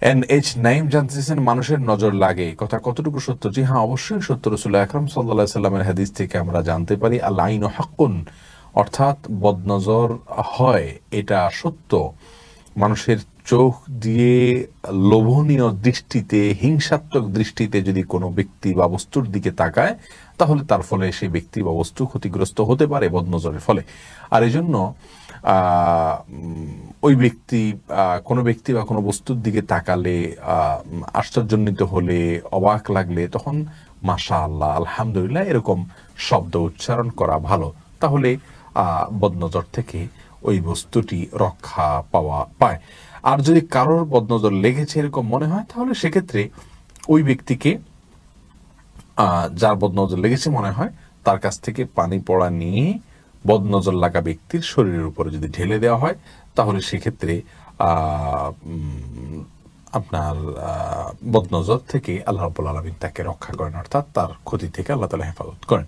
NH Naim জানতেছেন, মানুষের নজর লাগে কথা কতটুকু সত্য? জি হ্যাঁ, অবশ্যই সত্য। রাসূলুল্লাহ আকরাম সাল্লাল্লাহু আলাইহি সাল্লামের হাদিস থেকে আমরা জানতে পারি আল আইনু হাক্কুন, অর্থাৎ বদনজর হয়, এটা সত্য। মানুষের চোখ দিয়ে লোভনীয় দৃষ্টিতে, হিংসাত্মক দৃষ্টিতে যদি কোনো ব্যক্তি বা বস্তুর দিকে তাকায়, তাহলে তার ফলে সেই ব্যক্তি বা বস্তু ক্ষতিগ্রস্ত হতে পারে বদনজরের ফলে। আর এই জন্য ওই ব্যক্তি, কোনো ব্যক্তি বা কোনো বস্তুর দিকে তাকালে, আশ্চর্যান্বিত হলে, অবাক লাগলে, তখন মাশা আল্লাহ, আলহামদুলিল্লাহ এরকম শব্দ উচ্চারণ করা ভালো। তাহলে বদনজর থেকে ওই বস্তুটি রক্ষা পায়। আর যদি কারোর বদনজর লেগেছে এরকম মনে হয়, তাহলে সেক্ষেত্রে ওই ব্যক্তিকে, যার বদনজর লেগেছে মনে হয়, তার কাছ থেকে পানি পড়া নিয়ে বদনজর লাগা ব্যক্তির শরীরের উপরে যদি ঢেলে দেওয়া হয়, তাহলে সেক্ষেত্রে আপনার বদনজর থেকে আল্লাহ রাব্বুল আলামিন তাকে রক্ষা করেন, অর্থাৎ তার ক্ষতি থেকে আল্লাহ তাআলা হেফাজত করেন।